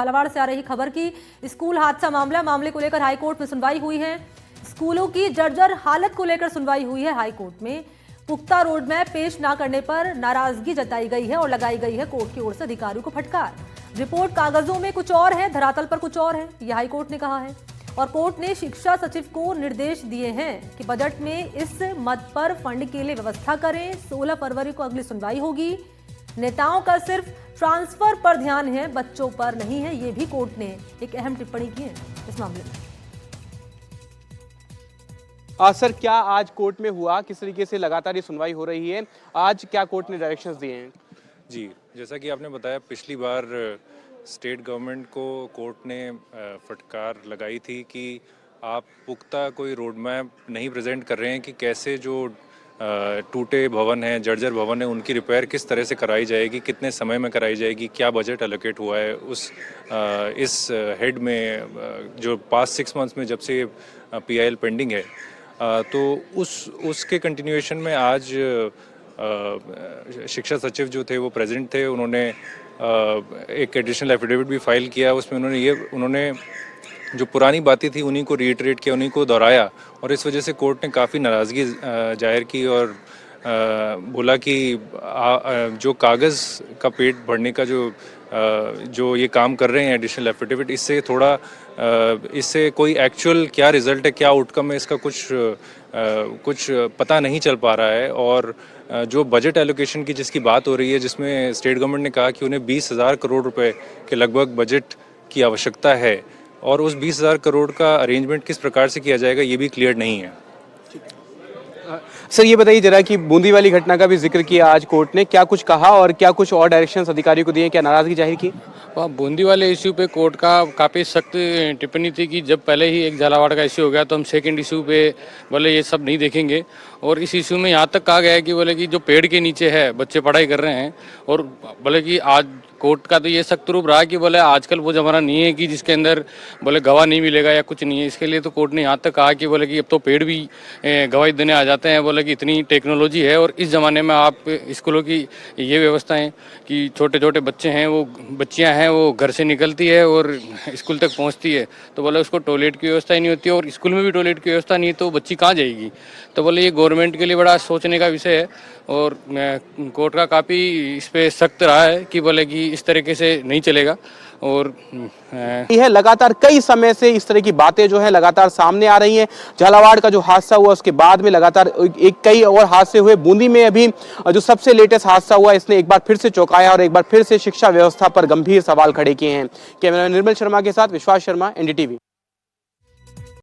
झालावाड़ से आ रही खबर की स्कूल हादसा मामले को लेकर हाईकोर्ट में सुनवाई हुई है। स्कूलों की जर्जर हालत को लेकर सुनवाई हुई है हाईकोर्ट में। पुख्ता रोड मैप पेश न करने पर नाराजगी जताई गई है और लगाई गई है कोर्ट की ओर से अधिकारियों को फटकार। रिपोर्ट कागजों में कुछ और है, धरातल पर कुछ और है, यह हाईकोर्ट ने कहा है। और कोर्ट ने शिक्षा सचिव को निर्देश दिए हैं कि बजट में इस मद पर फंड के लिए व्यवस्था करें। 16 फरवरी को अगली सुनवाई होगी। नेताओं का सिर्फ ट्रांसफर पर ध्यान है, बच्चों पर नहीं है, ये भी कोर्ट ने एक अहम टिप्पणी की है इस मामले में। सर, क्या आज कोर्ट में हुआ, किस तरीके से लगातार ये सुनवाई हो रही है, आज क्या कोर्ट ने डायरेक्शंस दिए हैं? जी, जैसा कि आपने बताया, पिछली बार स्टेट गवर्नमेंट को कोर्ट ने फटकार लगाई थी कि आप पुख्ता कोई रोड मैप नहीं प्रेजेंट कर रहे हैं कि कैसे जो टूटे भवन हैं, जर्जर भवन है, उनकी रिपेयर किस तरह से कराई जाएगी, कितने समय में कराई जाएगी, क्या बजट एलोकेट हुआ है इस हेड में जो पास्ट 6 मंथ्स में जब से PIL पेंडिंग है। तो उसके कंटिन्यूएशन में आज शिक्षा सचिव जो थे वो प्रेजेंट थे। उन्होंने एक एडिशनल एफिडेविट भी फाइल किया। उसमें उन्होंने जो पुरानी बातें थी उन्हीं को रीइटरेट किया, उन्हीं को दोहराया, और इस वजह से कोर्ट ने काफ़ी नाराज़गी जाहिर की और बोला कि जो कागज़ का पेट भरने का जो ये काम कर रहे हैं एडिशनल एफिडेविट, इससे कोई एक्चुअल क्या रिजल्ट है, क्या आउटकम है, इसका कुछ पता नहीं चल पा रहा है। और जो बजट एलोकेशन की जिसकी बात हो रही है, जिसमें स्टेट गवर्नमेंट ने कहा कि उन्हें 20,000 करोड़ रुपए के लगभग बजट की आवश्यकता है, और उस 20,000 करोड़ का अरेंजमेंट किस प्रकार से किया जाएगा ये भी क्लियर नहीं है। सर, ये बताइए जरा कि बूंदी वाली घटना का भी जिक्र किया आज कोर्ट ने, क्या कुछ कहा और क्या कुछ और डायरेक्शंस अधिकारियों को दिए, क्या नाराजगी जाहिर की? बूंदी वाले इश्यू पे कोर्ट का काफ़ी सख्त टिप्पणी थी कि जब पहले ही एक झालावाड़ का इश्यू हो गया तो हम सेकंड इश्यू पे बोले ये सब नहीं देखेंगे। और इस इश्यू में यहाँ तक कहा गया है कि बोले कि जो पेड़ के नीचे है बच्चे पढ़ाई कर रहे हैं, और बोले कि आज कोर्ट का तो ये सख्त रूप रहा कि बोले आजकल वो ज़माना नहीं है कि जिसके अंदर बोले गवाह नहीं मिलेगा या कुछ नहीं है। इसके लिए तो कोर्ट ने यहाँ तक कहा कि बोले कि अब तो पेड़ भी गवाही देने आ जाते हैं। बोले कि इतनी टेक्नोलॉजी है और इस ज़माने में आप स्कूलों की ये व्यवस्था है कि छोटे छोटे बच्चे हैं, वो बच्चियाँ हैं, वो घर से निकलती है और स्कूल तक पहुँचती है, तो बोले उसको टॉयलेट की व्यवस्था ही नहीं होती है, और स्कूल में भी टॉयलेट की व्यवस्था नहीं है, तो बच्ची कहाँ जाएगी। तो बोले ये गवर्नमेंट के लिए बड़ा सोचने का विषय है। और कोर्ट का काफ़ी इस पर सख्त रहा है कि बोले कि इस तरीके से नहीं चलेगा। और यह लगातार कई समय से इस तरह की बातें जो है लगातार सामने आ रही हैं। झालावाड़ का जो हादसा हुआ उसके बाद में लगातार कई और हादसे हुए। बूंदी में अभी जो सबसे लेटेस्ट हादसा हुआ, इसने एक बार फिर से चौंकाया और एक बार फिर से शिक्षा व्यवस्था पर गंभीर सवाल खड़े किए हैं। कैमरामैन निर्मल शर्मा के साथ विश्वास शर्मा, NDTV।